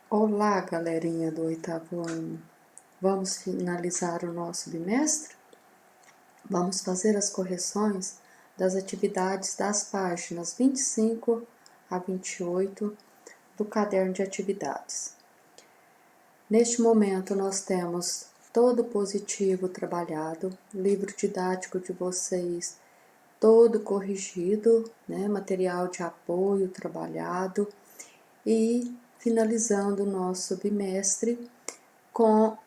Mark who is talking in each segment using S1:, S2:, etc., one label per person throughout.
S1: Olá, galerinha do oitavo ano. Vamos finalizar o nosso bimestre? Vamos fazer as correções das atividades das páginas 25 a 28 do caderno de atividades. Neste momento, nós temos todo positivo trabalhado, livro didático de vocês todo corrigido, material de apoio trabalhado e finalizando o nosso bimestre com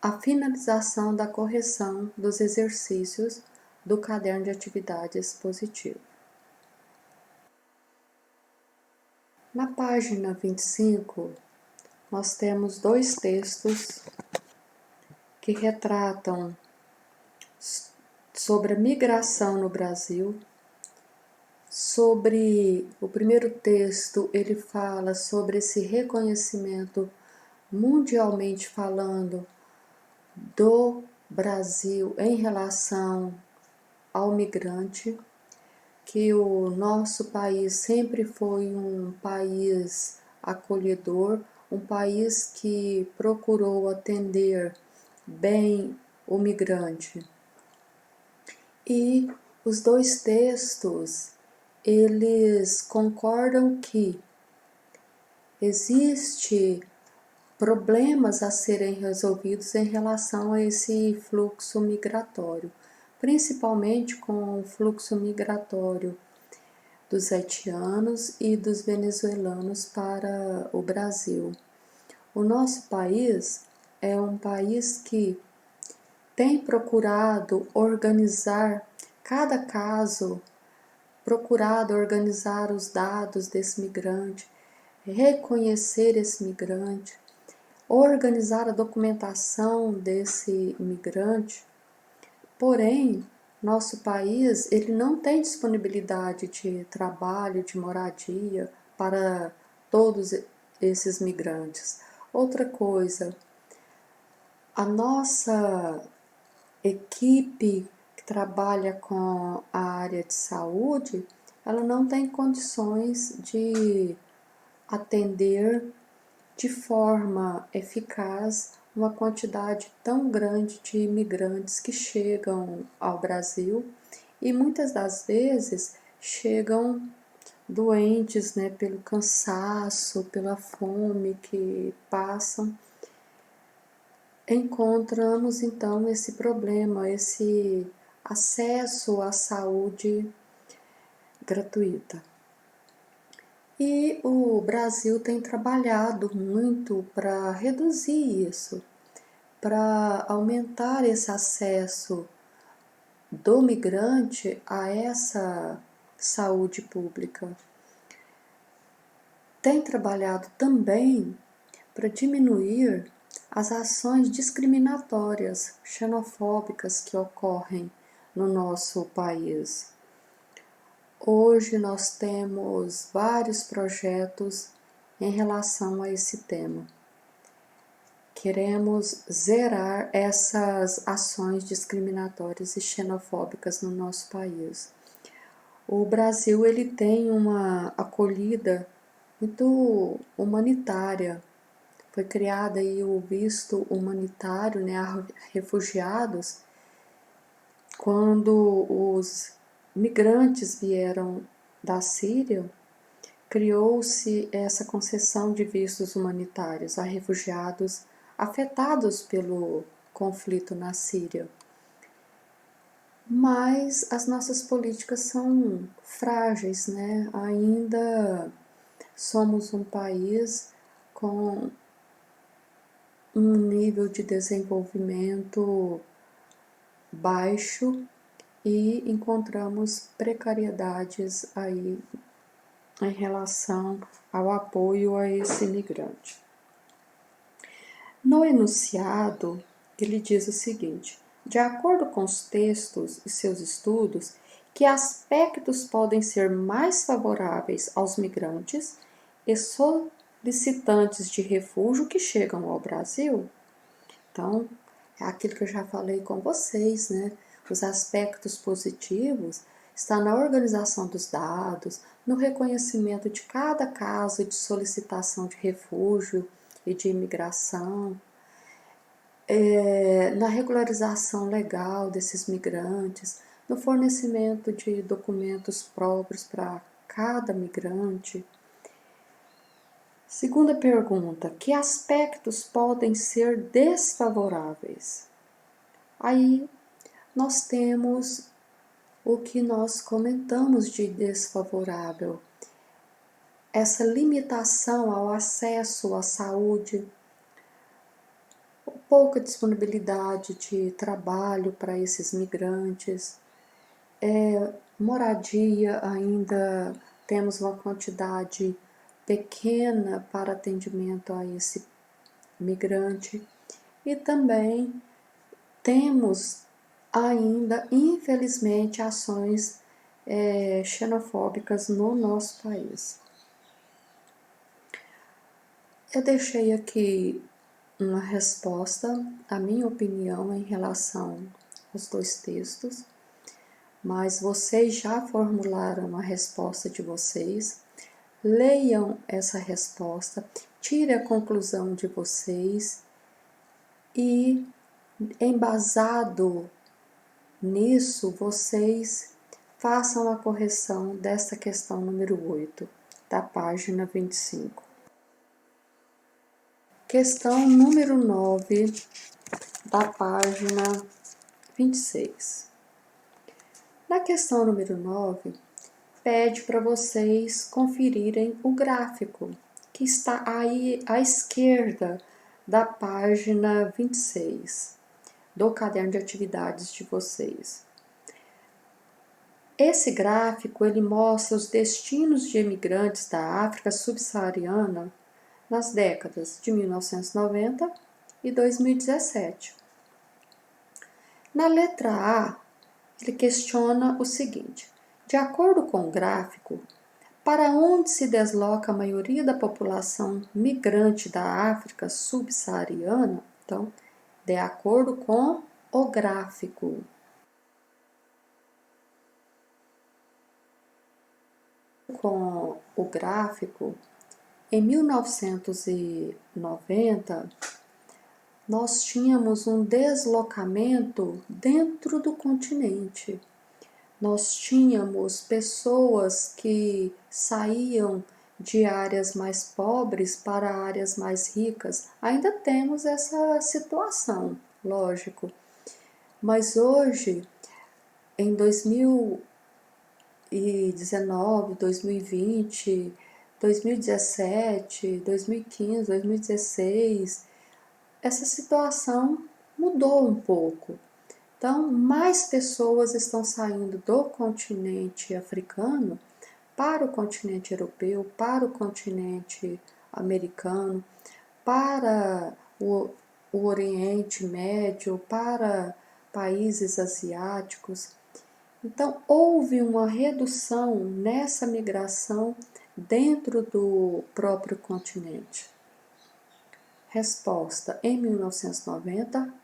S1: a finalização da correção dos exercícios do caderno de atividades positivo. Na página 25, nós temos dois textos que retratam sobre a migração no Brasil. Sobre o primeiro texto, ele fala sobre esse reconhecimento mundialmente falando do Brasil em relação ao migrante, que o nosso país sempre foi um país acolhedor, um país que procurou atender bem o migrante. E os dois textos, eles concordam que existe problemas a serem resolvidos em relação a esse fluxo migratório, principalmente com o fluxo migratório dos haitianos e dos venezuelanos para o Brasil. O nosso país é um país que tem procurado organizar cada caso, procurado organizar os dados desse migrante, reconhecer esse migrante, organizar a documentação desse imigrante. Porém, nosso país ele não tem disponibilidade de trabalho, de moradia para todos esses migrantes. Outra coisa, a nossa equipe que trabalha com a área de saúde, ela não tem condições de atender de forma eficaz uma quantidade tão grande de imigrantes que chegam ao Brasil e muitas das vezes chegam doentes, pelo cansaço, pela fome que passam. Encontramos então esse problema, esse acesso à saúde gratuita. E o Brasil tem trabalhado muito para reduzir isso, para aumentar esse acesso do migrante a essa saúde pública. Tem trabalhado também para diminuir as ações discriminatórias, xenofóbicas que ocorrem no nosso país. Hoje nós temos vários projetos em relação a esse tema. Queremos zerar essas ações discriminatórias e xenofóbicas no nosso país. O Brasil ele tem uma acolhida muito humanitária. Foi criado aí o visto humanitário, a refugiados, quando os migrantes vieram da Síria, criou-se essa concessão de vistos humanitários a refugiados afetados pelo conflito na Síria. Mas as nossas políticas são frágeis, Ainda somos um país com um nível de desenvolvimento baixo e encontramos precariedades aí em relação ao apoio a esse migrante. No enunciado, ele diz o seguinte: de acordo com os textos e seus estudos, que aspectos podem ser mais favoráveis aos migrantes e solicitantes de refúgio que chegam ao Brasil? Então, é aquilo que eu já falei com vocês, Os aspectos positivos estão na organização dos dados, no reconhecimento de cada caso de solicitação de refúgio e de imigração, na regularização legal desses migrantes, no fornecimento de documentos próprios para cada migrante. Segunda pergunta: que aspectos podem ser desfavoráveis? Aí nós temos o que nós comentamos de desfavorável, essa limitação ao acesso à saúde, pouca disponibilidade de trabalho para esses migrantes, moradia ainda temos uma quantidade pequena para atendimento a esse migrante e também temos ainda, infelizmente, ações xenofóbicas no nosso país. Eu deixei aqui uma resposta, a minha opinião em relação aos dois textos, mas vocês já formularam a resposta de vocês. Leiam essa resposta, tire a conclusão de vocês e, embasado nisso, vocês façam a correção dessa questão número 8, da página 25. Questão número 9, da página 26. Na questão número 9, pede para vocês conferirem o gráfico que está aí à esquerda da página 26 do caderno de atividades de vocês. Esse gráfico ele mostra os destinos de imigrantes da África subsaariana nas décadas de 1990 e 2017. Na letra A, ele questiona o seguinte: de acordo com o gráfico, para onde se desloca a maioria da população migrante da África subsaariana? Então, de acordo com o gráfico. Com o gráfico, em 1990, nós tínhamos um deslocamento dentro do continente. Nós tínhamos pessoas que saíam de áreas mais pobres para áreas mais ricas. Ainda temos essa situação, lógico. Mas hoje, em 2019, 2020, 2017, 2015, 2016, essa situação mudou um pouco. Então, mais pessoas estão saindo do continente africano para o continente europeu, para o continente americano, para o Oriente Médio, para países asiáticos. Então, houve uma redução nessa migração dentro do próprio continente. Resposta: em 1990,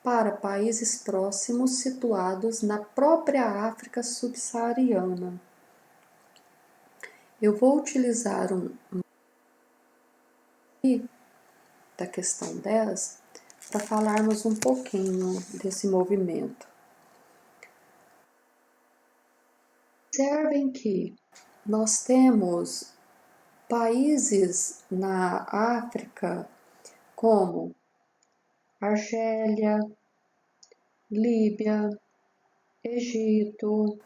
S1: para países próximos situados na própria África subsaariana. Eu vou utilizar da questão 10 para falarmos um pouquinho desse movimento. Observem que nós temos países na África como Argélia, Líbia, Egito,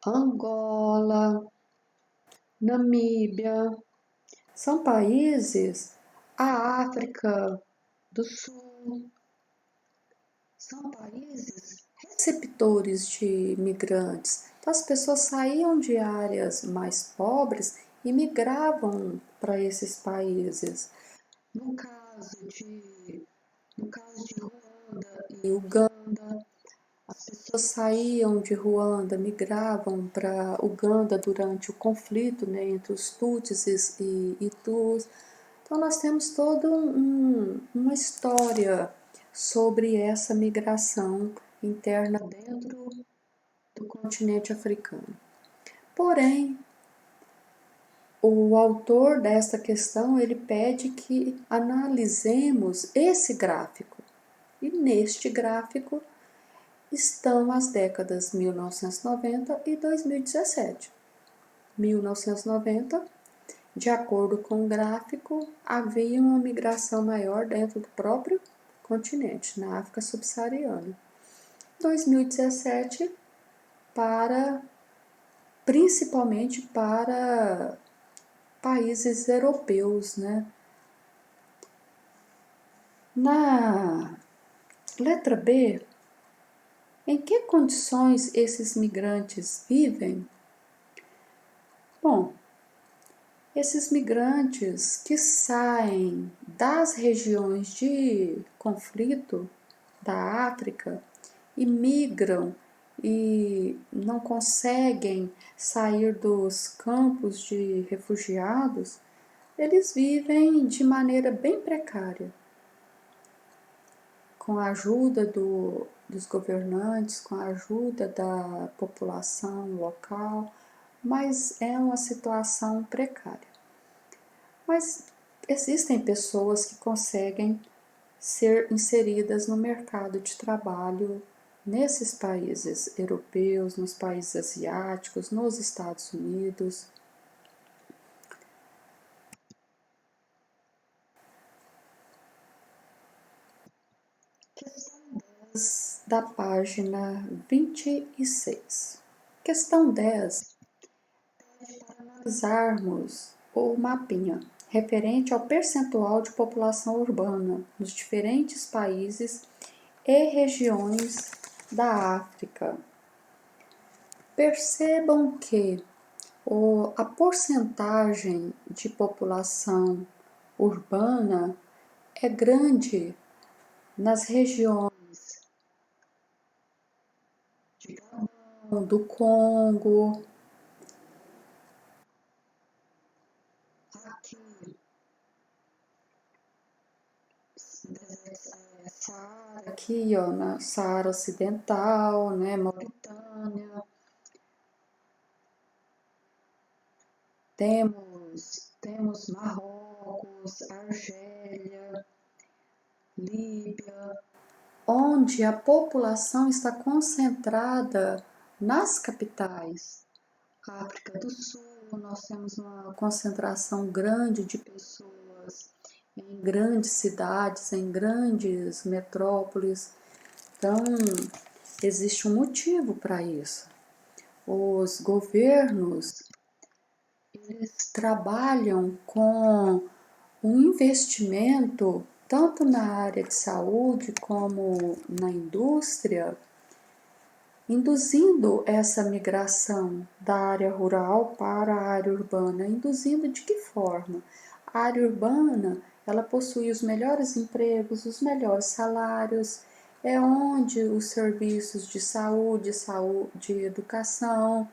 S1: Angola, Namíbia. São países, a África do Sul, são países receptores de imigrantes. Então, as pessoas saíam de áreas mais pobres e migravam para esses países. No caso de Ruanda e Uganda, as pessoas saíam de Ruanda, migravam para Uganda durante o conflito, né, entre os Tutsis e Hutus. Então nós temos toda uma história sobre essa migração interna dentro do continente africano. Porém, o autor desta questão, ele pede que analisemos esse gráfico. E neste gráfico estão as décadas 1990 e 2017. 1990, de acordo com o gráfico, havia uma migração maior dentro do próprio continente, na África subsaariana. 2017, principalmente para países europeus, né? Na letra B, em que condições esses migrantes vivem? Bom, esses migrantes que saem das regiões de conflito da África e migram e não conseguem sair dos campos de refugiados, eles vivem de maneira bem precária. Com a ajuda dos governantes, com a ajuda da população local, mas é uma situação precária. Mas existem pessoas que conseguem ser inseridas no mercado de trabalho nesses países europeus, nos países asiáticos, nos Estados Unidos. Questão 10 da página 26. Questão 10. Para analisarmos o mapinha referente ao percentual de população urbana nos diferentes países e regiões da África. Percebam que a porcentagem de população urbana é grande nas regiões de Gabão, do Congo, aqui, Saara, aqui ó, na Saara Ocidental, né, Mauritânia. Temos Marrocos, Argélia, Líbia, onde a população está concentrada nas capitais. África do Sul, nós temos uma concentração grande de pessoas em grandes cidades, em grandes metrópoles. Então, existe um motivo para isso. Os governos, eles trabalham com um investimento tanto na área de saúde como na indústria, induzindo essa migração da área rural para a área urbana. Induzindo de que forma? A área urbana, ela possui os melhores empregos, os melhores salários, é onde os serviços de saúde, de educação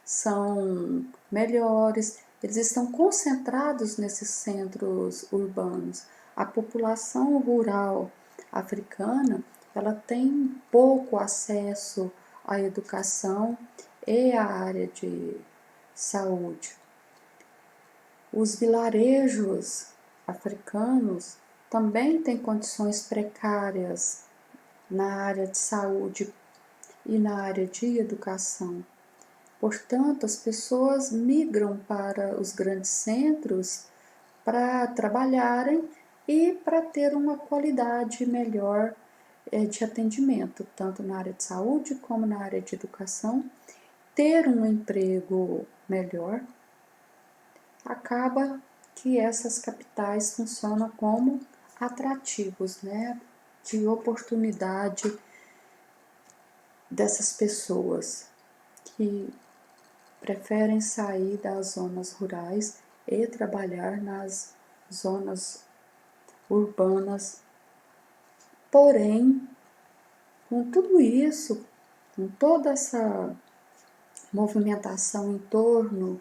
S1: são melhores, eles estão concentrados nesses centros urbanos. A população rural africana, ela tem pouco acesso à educação e à área de saúde. Os vilarejos africanos também têm condições precárias na área de saúde e na área de educação. Portanto, as pessoas migram para os grandes centros para trabalharem e para ter uma qualidade melhor de atendimento, tanto na área de saúde como na área de educação. Ter um emprego melhor, acaba que essas capitais funcionam como atrativos, né, de oportunidade dessas pessoas que preferem sair das zonas rurais e trabalhar nas zonas urbanas. Porém, com tudo isso, com toda essa movimentação em torno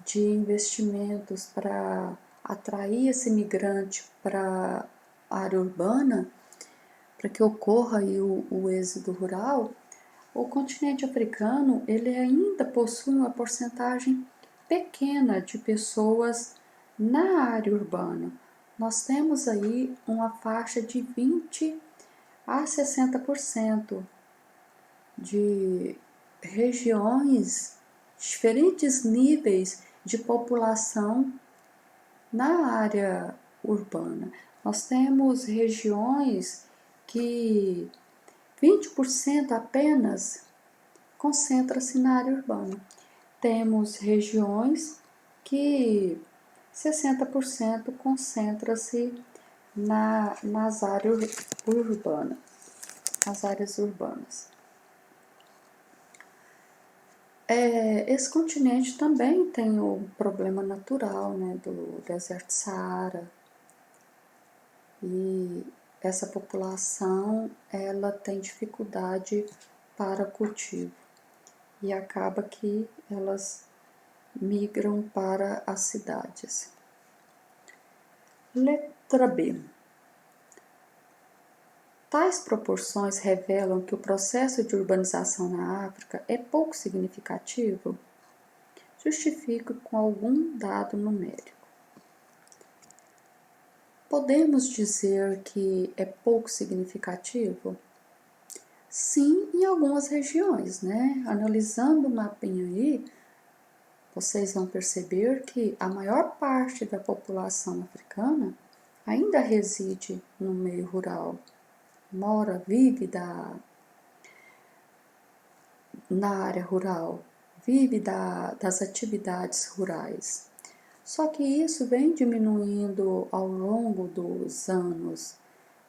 S1: de investimentos para atrair esse migrante para a área urbana, para que ocorra aí o êxodo rural, o continente africano ele ainda possui uma porcentagem pequena de pessoas na área urbana. Nós temos aí uma faixa de 20 a 60% de regiões, diferentes níveis de população na área urbana. Nós temos regiões que 20% apenas concentra-se na área urbana. Temos regiões que 60% concentra-se nas áreas urbanas. Esse continente também tem o problema natural, né, do deserto Saara, e essa população ela tem dificuldade para cultivo e acaba que elas migram para as cidades. Letra B. Tais proporções revelam que o processo de urbanização na África é pouco significativo? Justifique com algum dado numérico. Podemos dizer que é pouco significativo? Sim, em algumas regiões, né? Analisando o mapinha aí, vocês vão perceber que a maior parte da população africana ainda reside no meio rural, vive na área rural, vive das atividades rurais. Só que isso vem diminuindo ao longo dos anos.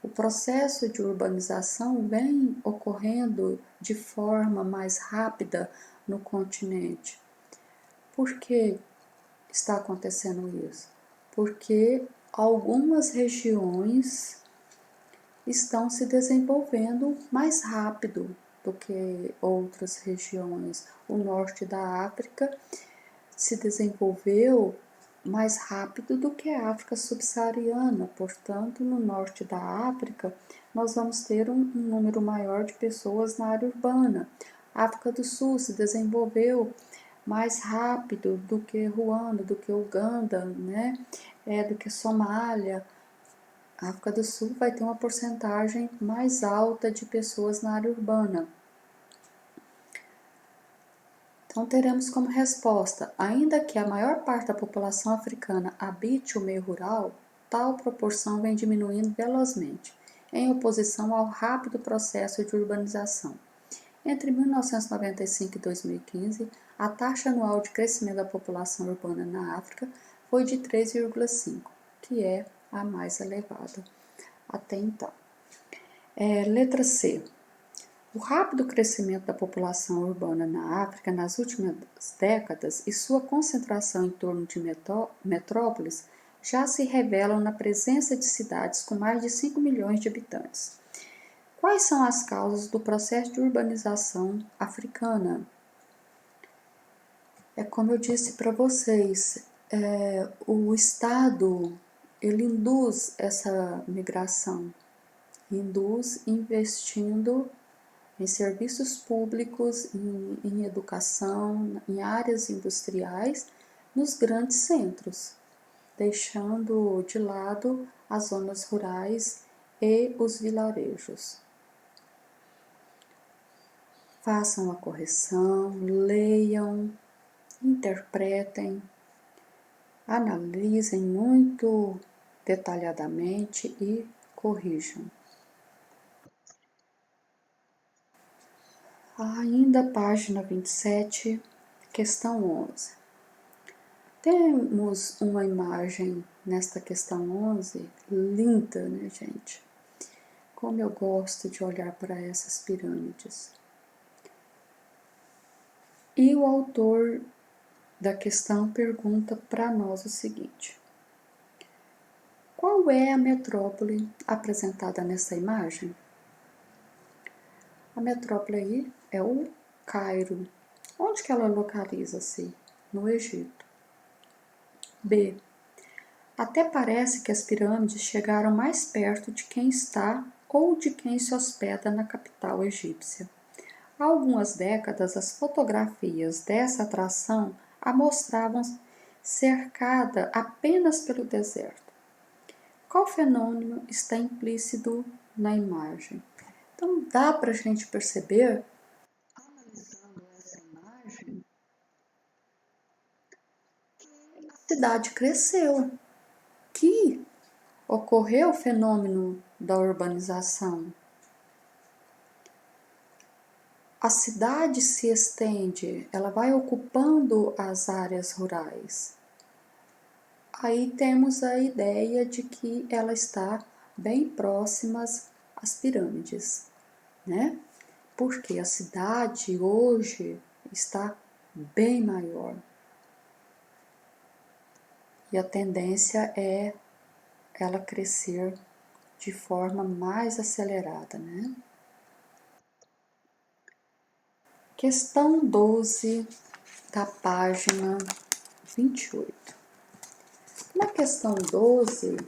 S1: O processo de urbanização vem ocorrendo de forma mais rápida no continente. Por que está acontecendo isso? Porque algumas regiões estão se desenvolvendo mais rápido do que outras regiões. O norte da África se desenvolveu mais rápido do que a África subsaariana, portanto, no norte da África, nós vamos ter um número maior de pessoas na área urbana. A África do Sul se desenvolveu mais rápido do que Ruanda, do que Uganda, né? Do que Somália. A África do Sul vai ter uma porcentagem mais alta de pessoas na área urbana. Então, teremos como resposta: ainda que a maior parte da população africana habite o meio rural, tal proporção vem diminuindo velozmente, em oposição ao rápido processo de urbanização. Entre 1995 e 2015, a taxa anual de crescimento da população urbana na África foi de 3,5, que é a mais elevada até então. Letra C. O rápido crescimento da população urbana na África nas últimas décadas e sua concentração em torno de metrópoles já se revelam na presença de cidades com mais de 5 milhões de habitantes. Quais são as causas do processo de urbanização africana? Como eu disse para vocês, o Estado ele induz essa migração, induz investindo em serviços públicos, em educação, em áreas industriais, nos grandes centros, deixando de lado as zonas rurais e os vilarejos. Façam a correção, leiam, interpretem, analisem muito detalhadamente e corrijam. Ainda página 27, questão 11. Temos uma imagem nesta questão 11, linda, né, gente? Como eu gosto de olhar para essas pirâmides. E o autor da questão pergunta para nós o seguinte: qual é a metrópole apresentada nessa imagem? A metrópole aí é o Cairo. Onde que ela localiza-se? No Egito. B. Até parece que as pirâmides chegaram mais perto de quem está ou de quem se hospeda na capital egípcia. Há algumas décadas, as fotografias dessa atração a mostravam cercada apenas pelo deserto. Qual fenômeno está implícito na imagem? Então dá para a gente perceber, analisando essa imagem, que a cidade cresceu, que ocorreu o fenômeno da urbanização. A cidade se estende, ela vai ocupando as áreas rurais. Aí temos a ideia de que ela está bem próxima às pirâmides, né? Porque a cidade hoje está bem maior. E a tendência é ela crescer de forma mais acelerada, né? Questão 12 da página 28. Na questão 12,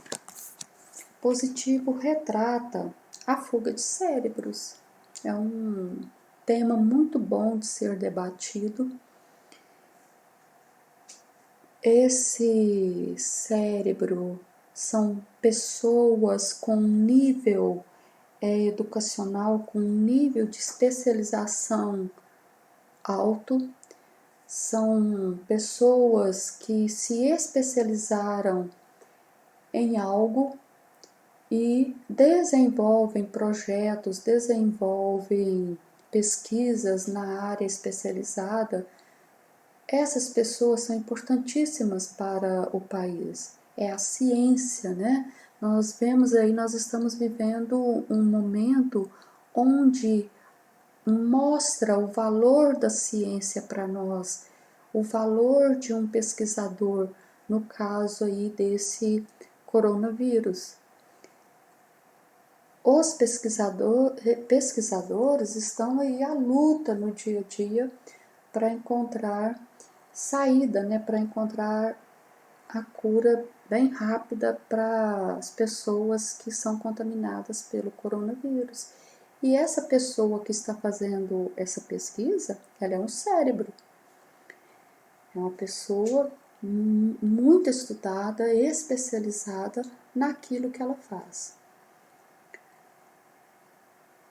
S1: positivo retrata a fuga de cérebros. É um tema muito bom de ser debatido. Esse cérebro são pessoas com nível educacional, com nível de especialização alto, são pessoas que se especializaram em algo e desenvolvem projetos, desenvolvem pesquisas na área especializada. Essas pessoas são importantíssimas para o país. É a ciência, né? Nós vemos aí, nós estamos vivendo um momento onde mostra o valor da ciência para nós, o valor de um pesquisador, no caso aí desse coronavírus. Os pesquisadores estão aí à luta no dia a dia para encontrar saída, né, para encontrar a cura bem rápida para as pessoas que são contaminadas pelo coronavírus. E essa pessoa que está fazendo essa pesquisa, ela é um cérebro. É uma pessoa muito estudada, especializada naquilo que ela faz.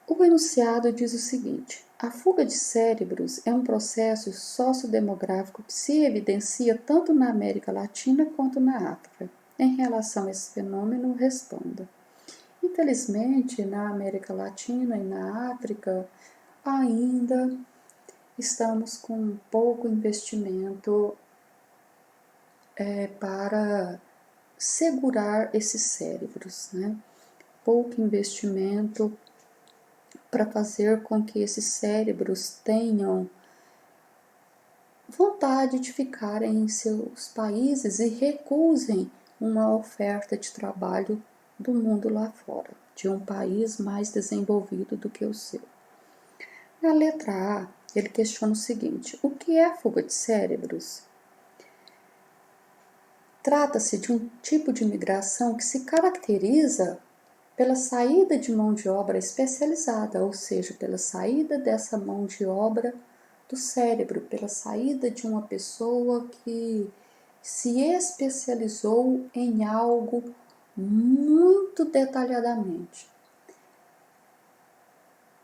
S1: O enunciado diz o seguinte: a fuga de cérebros é um processo sociodemográfico que se evidencia tanto na América Latina quanto na África. Em relação a esse fenômeno, responda. Infelizmente, na América Latina e na África, ainda estamos com pouco investimento para segurar esses cérebros, né? Pouco investimento para fazer com que esses cérebros tenham vontade de ficarem em seus países e recusem uma oferta de trabalho do mundo lá fora, de um país mais desenvolvido do que o seu. Na letra A, ele questiona o seguinte: o que é a fuga de cérebros? Trata-se de um tipo de migração que se caracteriza pela saída de mão de obra especializada, ou seja, pela saída dessa mão de obra do cérebro, pela saída de uma pessoa que se especializou em algo muito detalhadamente.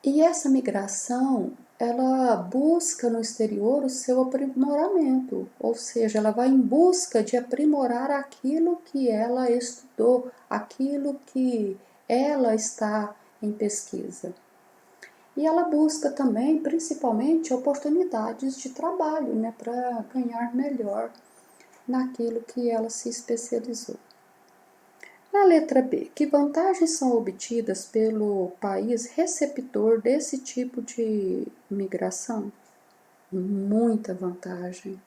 S1: E essa migração, ela busca no exterior o seu aprimoramento, ou seja, ela vai em busca de aprimorar aquilo que ela estudou, aquilo que ela está em pesquisa. E ela busca também, principalmente, oportunidades de trabalho, né, para ganhar melhor naquilo que ela se especializou. Na letra B, que vantagens são obtidas pelo país receptor desse tipo de migração? Muita vantagem,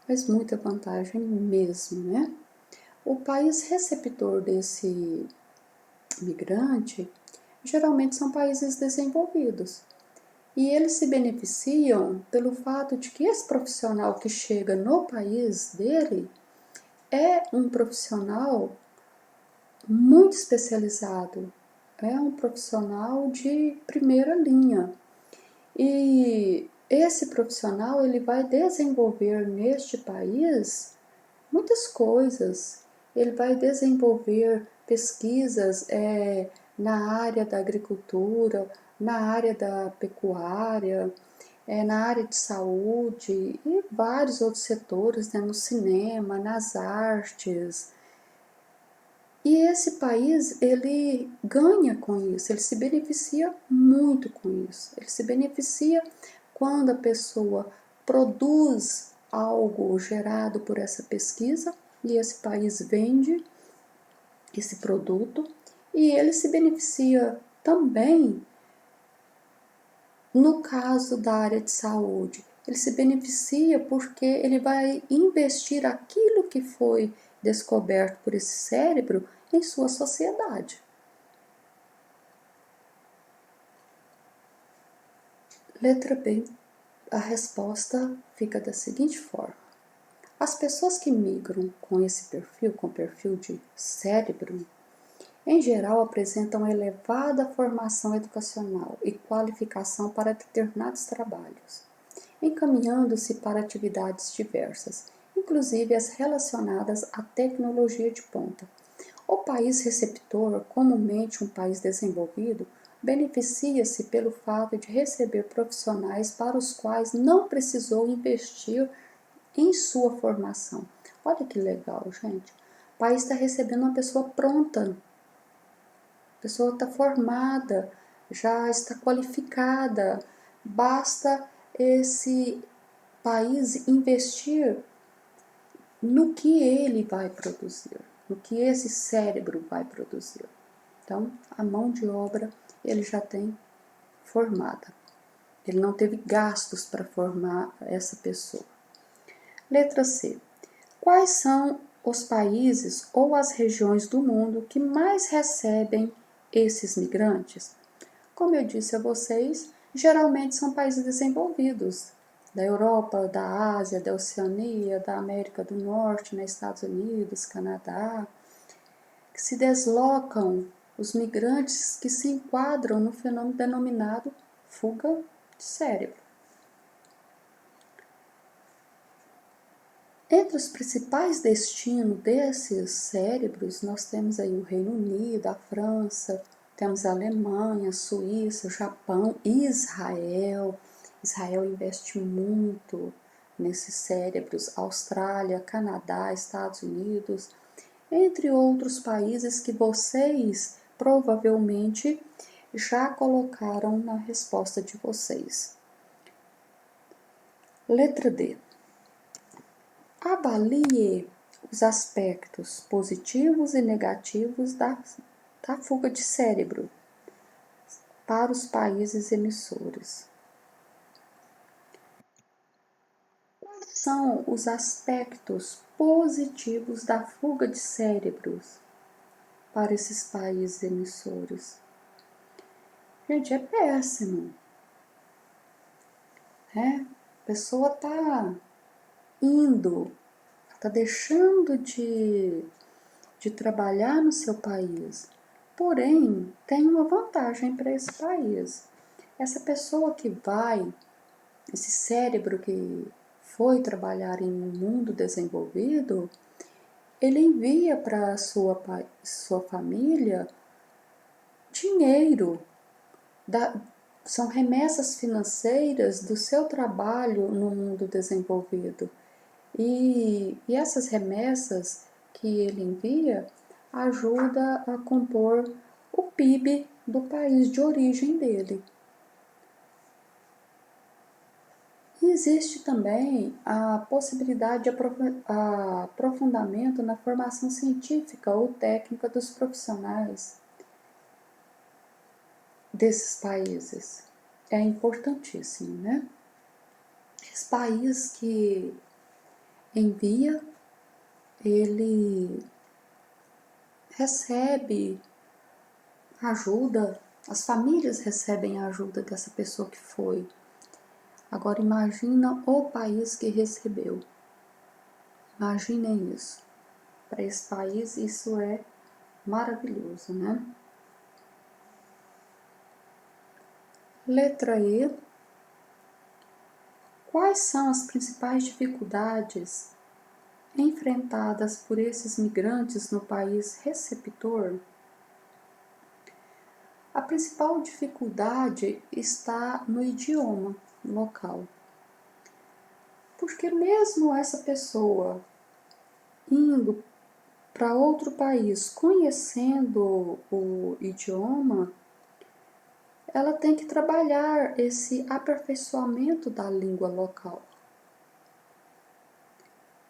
S1: mas muita vantagem mesmo, né? O país receptor desse migrante geralmente são países desenvolvidos. E eles se beneficiam pelo fato de que esse profissional que chega no país dele é um profissional muito especializado, é um profissional de primeira linha. E esse profissional ele vai desenvolver neste país muitas coisas. Ele vai desenvolver pesquisas na área da agricultura, na área da pecuária, na área de saúde e vários outros setores, né, no cinema, nas artes. E esse país, ele ganha com isso, ele se beneficia muito com isso. Ele se beneficia quando a pessoa produz algo gerado por essa pesquisa e esse país vende esse produto, e ele se beneficia também no caso da área de saúde. Ele se beneficia porque ele vai investir aquilo que foi descoberto por esse cérebro em sua sociedade. Letra B. A resposta fica da seguinte forma: as pessoas que migram com esse perfil, com perfil de cérebro, em geral apresentam elevada formação educacional e qualificação para determinados trabalhos, encaminhando-se para atividades diversas, inclusive as relacionadas à tecnologia de ponta. O país receptor, comumente um país desenvolvido, beneficia-se pelo fato de receber profissionais para os quais não precisou investir em sua formação. Olha que legal, gente. O país está recebendo uma pessoa pronta, a pessoa está formada, já está qualificada. Basta esse país investir no que ele vai produzir, no que esse cérebro vai produzir. Então, a mão de obra ele já tem formada. Ele não teve gastos para formar essa pessoa. Letra C. Quais são os países ou as regiões do mundo que mais recebem esses migrantes? Como eu disse a vocês, geralmente são países desenvolvidos, da Europa, da Ásia, da Oceania, da América do Norte, nos Estados Unidos, Canadá, que se deslocam os migrantes que se enquadram no fenômeno denominado fuga de cérebro. Entre os principais destinos desses cérebros, nós temos aí o Reino Unido, a França, temos a Alemanha, a Suíça, o Japão, Israel. Israel investe muito nesses cérebros, Austrália, Canadá, Estados Unidos, entre outros países que vocês provavelmente já colocaram na resposta de vocês. Letra D. Avalie os aspectos positivos e negativos da fuga de cérebro para os países emissores. Quais são os aspectos positivos da fuga de cérebros para esses países emissores? Gente, é péssimo. A pessoa está indo, está deixando de trabalhar no seu país. Porém, tem uma vantagem para esse país. Essa pessoa que vai, esse cérebro que foi trabalhar em um mundo desenvolvido, ele envia para a sua família dinheiro, são remessas financeiras do seu trabalho no mundo desenvolvido. E essas remessas que ele envia ajuda a compor o PIB do país de origem dele. E existe também a possibilidade de aprofundamento na formação científica ou técnica dos profissionais desses países. É importantíssimo, né? Esse país que envia, ele recebe ajuda, as famílias recebem a ajuda dessa pessoa que foi. Agora imagina o país que recebeu. Imaginem isso. Para esse país isso é maravilhoso, né? Letra E. Quais são as principais dificuldades enfrentadas por esses migrantes no país receptor? A principal dificuldade está no idioma local. Porque mesmo essa pessoa indo para outro país, conhecendo o idioma, ela tem que trabalhar esse aperfeiçoamento da língua local.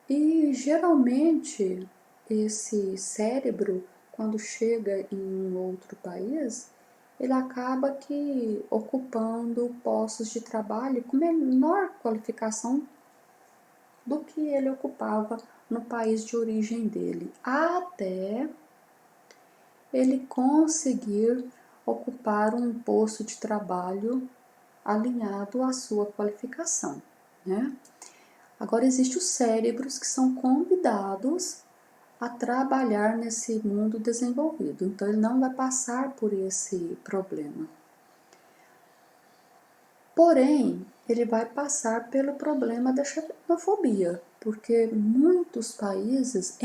S1: E geralmente esse cérebro, quando chega em um outro país, ele acaba que ocupando postos de trabalho com menor qualificação do que ele ocupava no país de origem dele, até ele conseguir ocupar um posto de trabalho alinhado à sua qualificação, né? Agora, existem os cérebros que são convidados a trabalhar nesse mundo desenvolvido, então ele não vai passar por esse problema. Porém, ele vai passar pelo problema da xenofobia, porque em muitos países,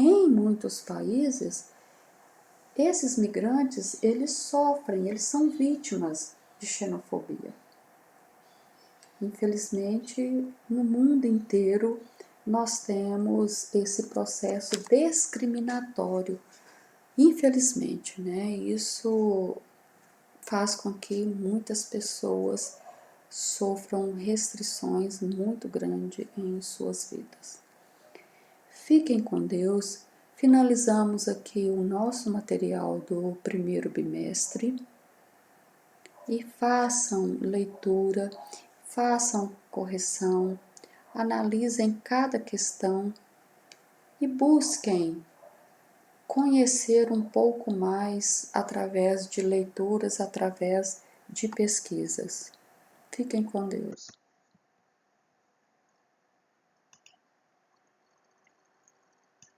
S1: esses migrantes, eles sofrem, eles são vítimas de xenofobia. Infelizmente, no mundo inteiro, nós temos esse processo discriminatório. Infelizmente, né? Isso faz com que muitas pessoas sofram restrições muito grandes em suas vidas. Fiquem com Deus. Finalizamos aqui o nosso material do primeiro bimestre e façam leitura, façam correção, analisem cada questão e busquem conhecer um pouco mais através de leituras, através de pesquisas. Fiquem com Deus.